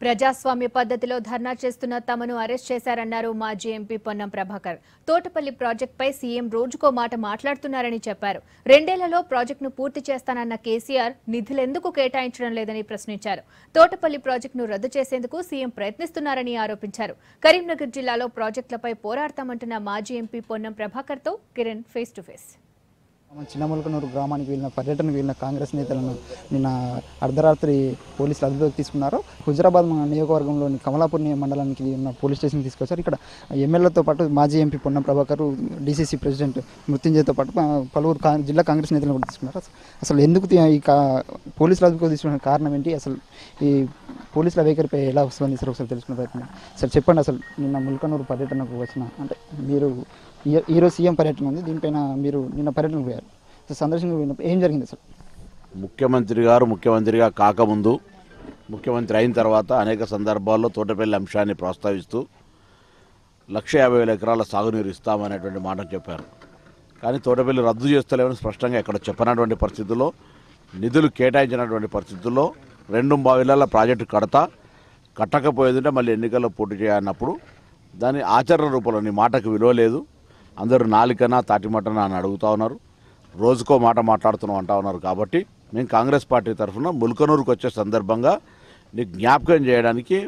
ప్రజాస్వామ్య పద్ధతిలో ధర్నా చేస్తున్న తమను అరెస్ట్ చేశారన్నారు మాజీ ఎంపీ పొన్నం ప్రభాకర్. తోటపల్లి ప్రాజెక్టుపై సీఎం రోజుకో మాట మాట్లాడుతున్నారని చెప్పారు. 2 ఏళ్లలో ప్రాజెక్టును పూర్తి చేస్తానన్న కేసీఆర్ నిధులెందుకు కేటాయించడం లేదని ప్రశ్నించారు. తోటపల్లి ప్రాజెక్టును రద్దు చేసేందుకు సీఎం ప్రయత్నిస్తున్నారని ఆరోపించారు. కరీంనగర్ జిల్లాలో ప్రాజెక్టులపై పోరాడతామంటున్న మాజీ ఎంపీ పొన్నం ప్రభాకర్తో కిరణ్ ఫేస్ టు ఫేస్. చిన్నములకనూరు గ్రామానికి వెళ్ళిన పర్యటనకు వెళ్ళిన కాంగ్రెస్ నేతలను నిన్న అర్ధరాత్రి పోలీసులు అదుపులోకి తీసుకున్నారు. హుజరాబాద్ నియోజకవర్గంలోని కమలాపూర్ మండలానికి ఉన్న పోలీస్ స్టేషన్కి తీసుకొచ్చారు. ఇక్కడ ఎమ్మెల్యేతో పాటు మాజీ MP Ponnam Prabhakar, DCC president మృత్యుంజయ్తో పాటు పలువురు జిల్లా కాంగ్రెస్ నేతలను కూడా తీసుకున్నారు. అసలు ఎందుకు ఈ పోలీసులు అదుపులోకి తీసుకున్న కారణం ఏంటి, అసలు ఈ పోలీసుల వైఖరిపై ఎలా స్పందిస్తారు ఒకసారి తెలుసుకునే ప్రయత్నం. సార్ చెప్పండి, అసలు నిన్న ముల్కనూరు పర్యటనకు వచ్చిన అంటే మీరు ఈరోజు సీఎం పర్యటన ఉంది, దీనిపైన మీరు నిన్న పర్యటనకు పోయారు, సందర్శన ఏం జరిగింది అసలు? ముఖ్యమంత్రి గారు ముఖ్యమంత్రిగా కాకముందు ముఖ్యమంత్రి అయిన తర్వాత అనేక సందర్భాల్లో తోటపల్లి అంశాన్ని ప్రస్తావిస్తూ 1,50,000 ఎకరాల సాగునీరు ఇస్తామనేటువంటి మాట చెప్పారు. కానీ తోటపల్లి రద్దు చేస్తలేమని స్పష్టంగా ఎక్కడ చెప్పనటువంటి పరిస్థితుల్లో, నిధులు కేటాయించినటువంటి పరిస్థితుల్లో 2 ప్రాజెక్టు కట్టకపోయేదంటే మళ్ళీ ఎన్నికల్లో పోటీ చేయాలన్నప్పుడు దాని ఆచరణ రూపంలో నీ మాటకు విలువ లేదు, అందరూ నాలికనా తాటిమటనా అని అడుగుతూ ఉన్నారు, రోజుకో మాట మాట్లాడుతున్నాం అంటా ఉన్నారు. కాబట్టి మేము కాంగ్రెస్ పార్టీ తరఫున ముల్కనూరుకు వచ్చే సందర్భంగా నీకు జ్ఞాపకం చేయడానికి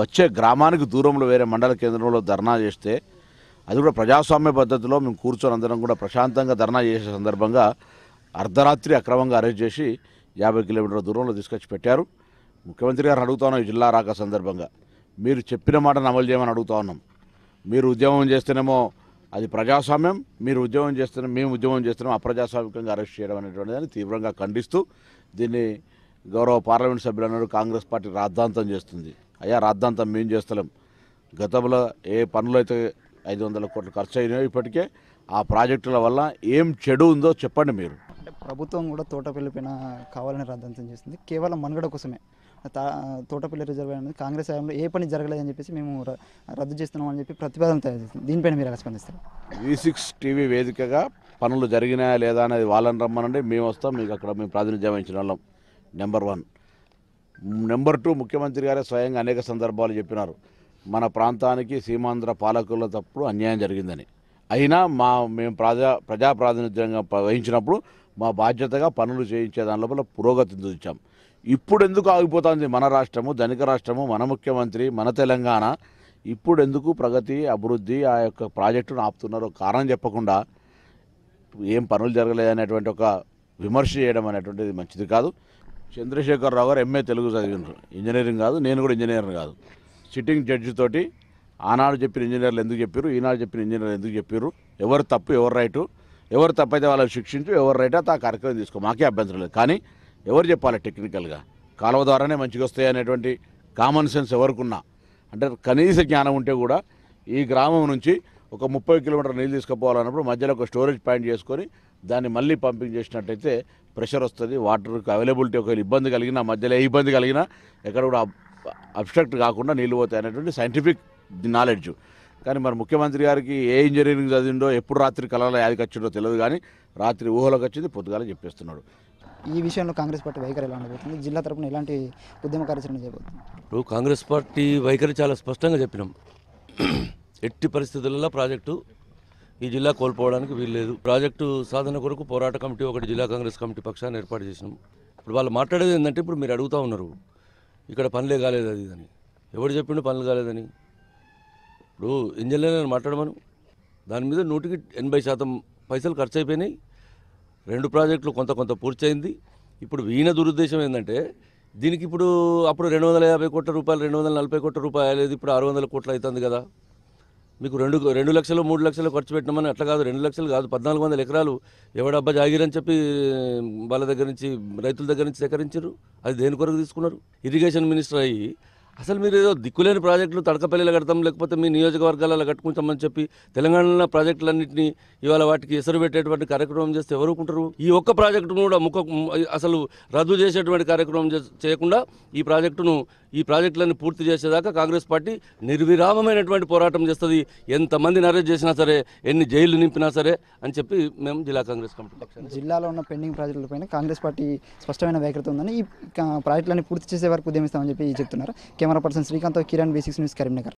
వచ్చే గ్రామానికి దూరంలో వేరే మండల కేంద్రంలో ధర్నా చేస్తే, అది కూడా ప్రజాస్వామ్య పద్ధతిలో మేము కూర్చొని అందరం కూడా ప్రశాంతంగా ధర్నా చేసే సందర్భంగా అర్ధరాత్రి అక్రమంగా అరెస్ట్ చేసి 50 కిలోమీటర్ల దూరంలో తీసుకొచ్చి పెట్టారు. ముఖ్యమంత్రి గారు అడుగుతా ఉన్నాం, ఈ జిల్లా రాక సందర్భంగా మీరు చెప్పిన మాటను అమలు చేయమని అడుగుతా ఉన్నాం. మీరు ఉద్యమం చేస్తేనేమో అది ప్రజాస్వామ్యం, మీరు ఉద్యమం చేస్తున్నాం, మేము ఉద్యమం చేస్తున్నాం, అప్రజాస్వామికంగా అరెస్ట్ చేయడం అనేటువంటి దాన్ని తీవ్రంగా ఖండిస్తూ దీన్ని గౌరవ పార్లమెంట్ సభ్యులు అన్నారు కాంగ్రెస్ పార్టీ రాద్ధాంతం చేస్తుంది. అయ్యా, రాద్ధాంతం మేము చేస్తలేం. గతంలో ఏ పనులు అయితే 500 కోట్లు ఖర్చు అయినాయో ఇప్పటికే ఆ ప్రాజెక్టుల వల్ల ఏం చెడు ఉందో చెప్పండి మీరు. అంటే ప్రభుత్వం కూడా తోటపల్లి పైన కావాలని రాద్ధాంతం చేస్తుంది, కేవలం మనుగడ కోసమే. తోటపల్లి రిజర్వాయర్ అనేది కాంగ్రెస్ హయాంలో ఏ పని జరగలేదని చెప్పేసి మేము రద్దు చేస్తున్నామని చెప్పి ప్రతిపాదన తయారు చేస్తుంది. దీనిపైన మీరు ఎలా స్పందిస్తారు? V6 టీవీ వేదికగా పనులు జరిగినాయా లేదా అనేది వాళ్ళని రమ్మనండి, మేము వస్తాం, మీకు అక్కడ మేము ప్రాతినిధ్యం వహించిన వాళ్ళం. నెంబర్ 1. నెంబర్ 2, ముఖ్యమంత్రి గారే స్వయంగా అనేక సందర్భాలు చెప్పినారు, మన ప్రాంతానికి సీమాంధ్ర పాలకుల తప్పుడు అన్యాయం జరిగిందని. అయినా మేము ప్రజా ప్రాతినిధ్యంగా వహించినప్పుడు మా బాధ్యతగా పనులు చేయించే దాని లోపల పురోగతిని చూపించాం. ఇప్పుడు ఎందుకు ఆగిపోతుంది మన రాష్ట్రము, ధనిక రాష్ట్రము, మన ముఖ్యమంత్రి, మన తెలంగాణ? ఇప్పుడు ఎందుకు ప్రగతి, అభివృద్ధి, ఆ యొక్క ప్రాజెక్టును ఆపుతున్నారో కారణం చెప్పకుండా ఏం పనులు జరగలేదనేటువంటి ఒక విమర్శ చేయడం అనేటువంటిది మంచిది కాదు. చంద్రశేఖరరావు గారు MA తెలుగు చదివినారు, ఇంజనీరింగ్ కాదు, నేను కూడా ఇంజనీర్ కాదు. సిట్టింగ్ జడ్జి తోటి ఆనాడు చెప్పిన ఇంజనీర్లు ఎందుకు చెప్పారు, ఈనాడు చెప్పిన ఇంజనీర్లు ఎందుకు చెప్పారు, ఎవరు తప్పు ఎవరు రైటు, ఎవరు తప్పు అయితే వాళ్ళని శిక్షించు, ఎవరు రైట్ అయితే ఆ కార్యక్రమం తీసుకో, మాకే అభ్యంతరం లేదు. కానీ ఎవరు చెప్పాలి టెక్నికల్గా కాలువ ద్వారానే మంచిగా వస్తాయి అనేటువంటి కామన్ సెన్స్ ఎవరికున్నా, అంటే కనీస జ్ఞానం ఉంటే కూడా ఈ గ్రామం నుంచి ఒక 30 కిలోమీటర్ల నీళ్ళు తీసుకుపోవాలన్నప్పుడు మధ్యలో ఒక స్టోరేజ్ పాయింట్ చేసుకొని దాన్ని మళ్ళీ పంపింగ్ చేసినట్టయితే ప్రెషర్ వస్తుంది, వాటర్కి అవైలబిలిటీ ఒకవేళ ఇబ్బంది కలిగినా, మధ్యలో ఏ ఇబ్బంది కలిగినా ఎక్కడ కూడా అబ్స్ట్రక్ట్ కాకుండా నీళ్ళు పోతాయి అనేటువంటి సైంటిఫిక్ నాలెడ్జ్. కానీ మరి ముఖ్యమంత్రి గారికి ఏ ఇంజనీరింగ్ చదివిండో, ఎప్పుడు రాత్రి కళలో యాదికి వచ్చిండో తెలియదు, కానీ రాత్రి ఊహలోకి వచ్చింది, పొద్దుగాల చెప్పేస్తున్నాడు. ఈ విషయంలో కాంగ్రెస్ పార్టీ వైఖరి ఎలా ఉండబోతుంది? జిల్లా తరపున ఎలాంటి ఉద్యమ కార్యాచరణ చేయబోతుంది? ఇప్పుడు కాంగ్రెస్ పార్టీ వైఖరి చాలా స్పష్టంగా చెప్పినాం, ఎట్టి పరిస్థితులలో ప్రాజెక్టు ఈ జిల్లా కోల్పోవడానికి వీల్లేదు. ప్రాజెక్టు సాధన కొరకు పోరాట కమిటీ ఒకటి జిల్లా కాంగ్రెస్ కమిటీ పక్షాన్ని ఏర్పాటు చేసినాం. ఇప్పుడు వాళ్ళు మాట్లాడేది ఏంటంటే, ఇప్పుడు మీరు అడుగుతూ ఉన్నారు ఇక్కడ పనులే కాలేదు అది అని. ఎవరు చెప్పిండు పనులు కాలేదని? ఇప్పుడు ఇంజనీర్లను మాట్లాడమను, దాని మీద 180% పైసలు ఖర్చు అయిపోయినాయి. 2 ప్రాజెక్టులు కొంత పూర్తి అయింది. ఇప్పుడు ఈయన దురుద్దేశం ఏంటంటే, దీనికి ఇప్పుడు అప్పుడు 250 కోట్ల రూపాయలు, 240 కోట్ల రూపాయలు, ఇప్పుడు 600 కోట్లు అవుతుంది కదా. మీకు 2 లక్షలు 3 లక్షలు ఖర్చు పెట్టినామని అట్లా కాదు, 2 లక్షలు కాదు, 1400 ఎకరాలు ఎవడబ్బా జాగిరని చెప్పి వాళ్ళ దగ్గర నుంచి, రైతుల దగ్గర నుంచి సేకరించారు. అది దేని కొరకు తీసుకున్నారు? ఇరిగేషన్ మినిస్టర్ అయ్యి అసలు మీరు ఏదో దిక్కులేని ప్రాజెక్టులు తడకపల్లిలో కడతాం, లేకపోతే మీ నియోజకవర్గాలలో కట్టుకుంటామని చెప్పి తెలంగాణలో ప్రాజెక్టులన్నింటినీ ఇవాళ వాటికి ఎసరు పెట్టేటువంటి కార్యక్రమం చేస్తే ఎవరు ఊరుకుంటారు? ఈ ఒక్క ప్రాజెక్టును కూడా అసలు రద్దు చేసేటువంటి కార్యక్రమం చేయకుండా ఈ ప్రాజెక్టులను పూర్తి చేసేదాకా కాంగ్రెస్ పార్టీ నిర్విరామమైనటువంటి పోరాటం చేస్తుంది. ఎంతమందిని అరెస్ట్ చేసినా సరే, ఎన్ని జైళ్లు నింపినా సరే అని చెప్పి మేము జిల్లా కాంగ్రెస్ కమిటీ జిల్లాలో ఉన్న పెండింగ్ ప్రాజెక్టులపైన కాంగ్రెస్ పార్టీ స్పష్టమైన వైఖరి ఉందని, ఈ ప్రాజెక్టులన్నీ పూర్తి చేసే వరకు ఉద్యమిస్తామని చెప్పి చెప్తున్నారు. Camera person Srikanth, Kiran, V6 news, Karimnagar.